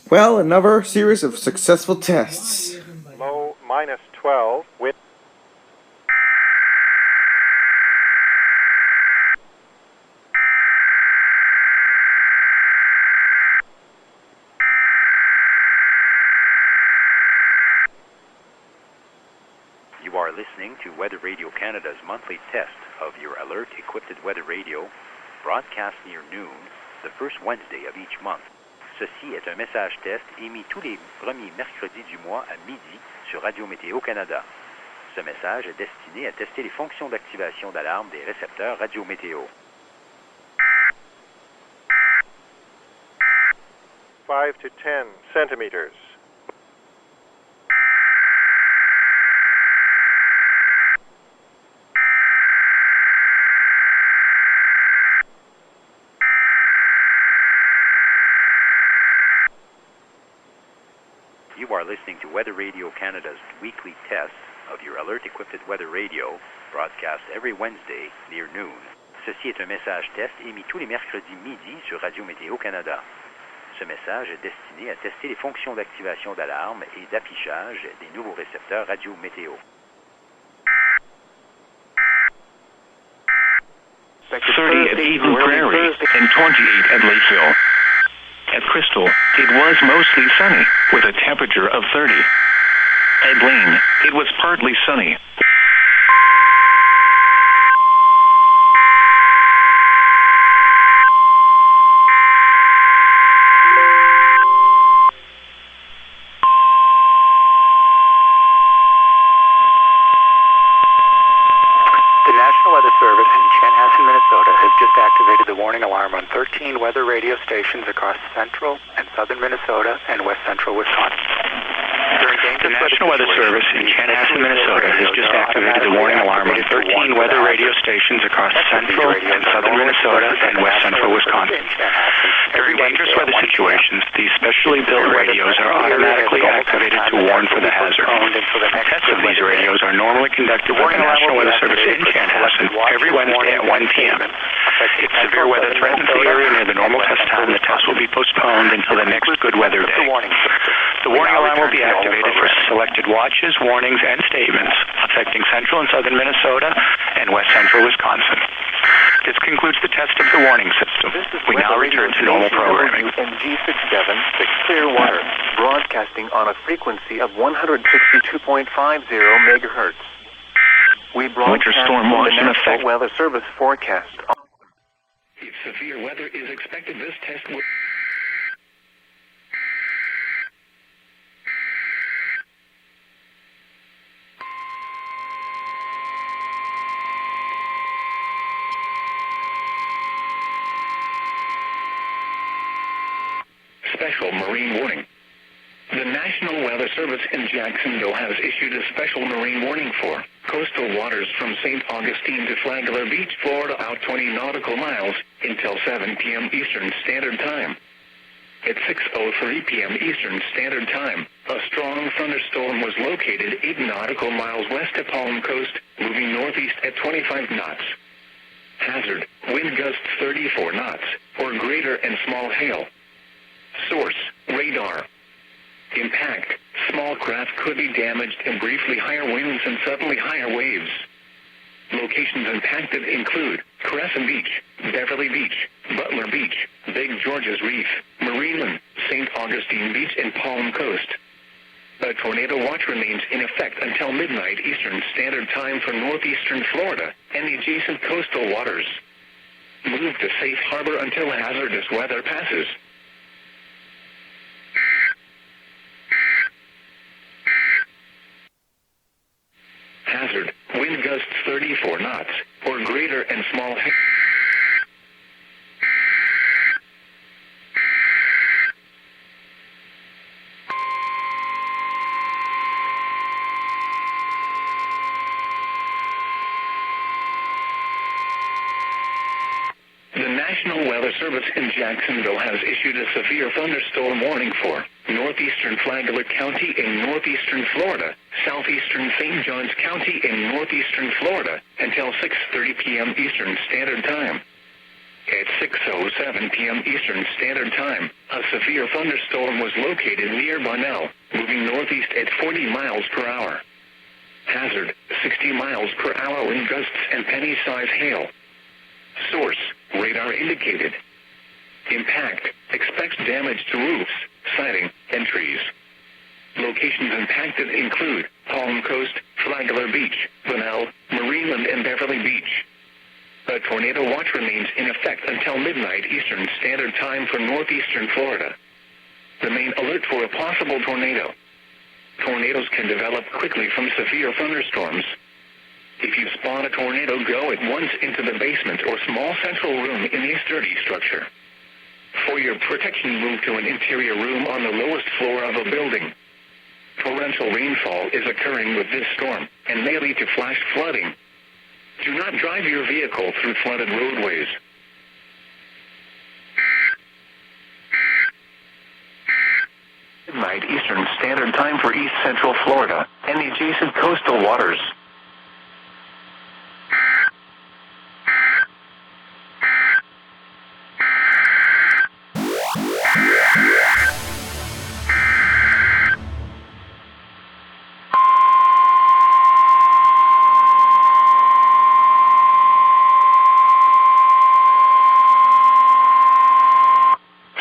Well, another series of successful tests. Low -12 with You are listening to Weather Radio Canada's monthly test of your alert-equipped weather radio, broadcast near noon, the first Wednesday of each month. Ceci est un message test émis tous les premiers mercredis du mois à midi sur Radio Météo Canada. Ce message est destiné à tester les fonctions d'activation d'alarme des récepteurs Radio Météo. 5 to 10 centimeters. You are listening to Weather Radio Canada's weekly test of your alert-equipped weather radio, broadcast every Wednesday near noon. Ceci est un message test émis tous les mercredis midi sur Radio Météo Canada. Ce message est destiné à tester les fonctions d'activation d'alarme et d'affichage des nouveaux récepteurs Radio Météo. 30 at Eden Prairie and 28 at Lakeville. At Crystal, it was mostly sunny, with a temperature of 30. At Blaine, it was partly sunny. Alarm on 13 weather radio stations across central and southern Minnesota and west central Wisconsin. The National Weather Service in Chanhassen, Minnesota has just activated the warning alarm on 13 weather radio stations across central and southern Minnesota and west central Wisconsin. During dangerous weather situations, these specially built radios are automatically activated to warn for the hazard. Tests of these radios are normally conducted with the National Weather Service in Chanhassen every Wednesday at 1 p.m. If severe weather threatens the area near the normal test time, the test will be postponed until the next good weather day. The warning alarm will be activated for selected watches, warnings, and statements affecting central and southern Minnesota and west central Wisconsin. This concludes the test of the warning system. We now return to normal programming. NG67 to Clearwater, broadcasting on a frequency of 162.50 megahertz. We Winter broadcast storm from the watch in National effect. Weather Service forecast. If severe weather is expected, this test will... Service in Jacksonville has issued a special marine warning for coastal waters from St. Augustine to Flagler Beach, Florida, out 20 nautical miles until 7 p.m. Eastern Standard Time. At 6:03 p.m. Eastern Standard Time, a strong thunderstorm was located 8 nautical miles west of Palm Coast, moving northeast at 25 knots. Hazard, wind gusts 34 knots, or greater, and small hail. Source, radar. Impact, small craft could be damaged and briefly higher winds and suddenly higher waves. Locations impacted include Crescent Beach, Beverly Beach, Butler Beach, Big George's Reef, Marineland, St. Augustine Beach, and Palm Coast. A tornado watch remains in effect until midnight Eastern Standard Time for northeastern Florida and the adjacent coastal waters. Move to safe harbor until hazardous weather passes. Hazard, wind gusts 34 knots, or greater, and small hail. The National Weather Service in Jacksonville has issued a severe thunderstorm warning for northeastern Flagler County in northeastern Florida, southeastern St. Johns County in northeastern Florida, until 6:30 p.m. Eastern Standard Time. At 6:07 p.m. Eastern Standard Time, a severe thunderstorm was located near Bunnell, moving northeast at 40 miles per hour. Hazard, 60 miles per hour wind gusts and penny-size hail. Source, radar indicated. Impact, expects damage to roofs, siding, and trees. Locations impacted include Palm Coast, Flagler Beach, Bunnell, Marineland, and Beverly Beach. A tornado watch remains in effect until midnight Eastern Standard Time for northeastern Florida. Remain alert for a possible tornado. Tornadoes can develop quickly from severe thunderstorms. If you spot a tornado, go at once into the basement or small central room in a sturdy structure. For your protection, move to an interior room on the lowest floor of a building. Torrential rainfall is occurring with this storm and may lead to flash flooding. Do not drive your vehicle through flooded roadways. Midnight Eastern Standard Time for East Central Florida and the adjacent coastal waters.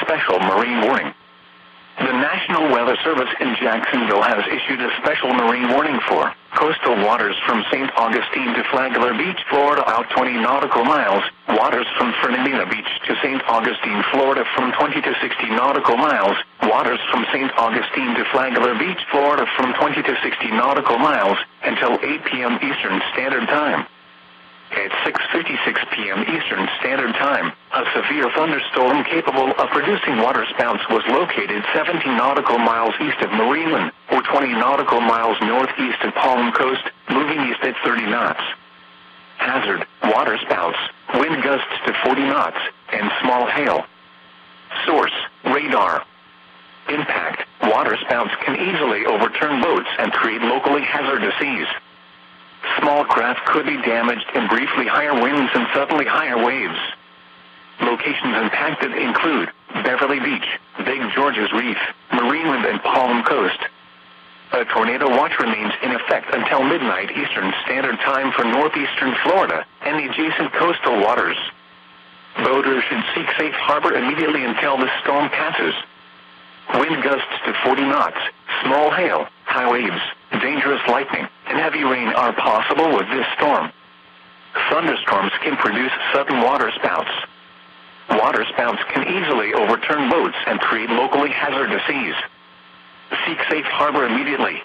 Special marine warning. The National Weather Service in Jacksonville has issued a special marine warning for coastal waters from St. Augustine to Flagler Beach, Florida, out 20 nautical miles, waters from Fernandina Beach to St. Augustine, Florida, from 20 to 60 nautical miles, waters from St. Augustine to Flagler Beach, Florida, from 20 to 60 nautical miles, until 8 p.m. Eastern Standard Time. At 6:56 p.m. Eastern Standard Time, a severe thunderstorm capable of producing waterspouts was located 17 nautical miles east of Marineland, or 20 nautical miles northeast of Palm Coast, moving east at 30 knots. Hazard, waterspouts, wind gusts to 40 knots, and small hail. Source, radar. Impact, waterspouts can easily overturn boats and create locally hazardous seas. Small craft could be damaged and briefly higher winds and suddenly higher waves. Locations impacted include Beverly Beach, Big George's Reef, Marineland, and Palm Coast. A tornado watch remains in effect until midnight Eastern Standard Time for northeastern Florida and the adjacent coastal waters. Boaters should seek safe harbor immediately until the storm passes. Wind gusts to 40 knots, small hail, high waves, dangerous lightning, and heavy rain are possible with this storm. Thunderstorms can produce sudden waterspouts. Waterspouts can easily overturn boats and create locally hazardous seas. Seek safe harbor immediately.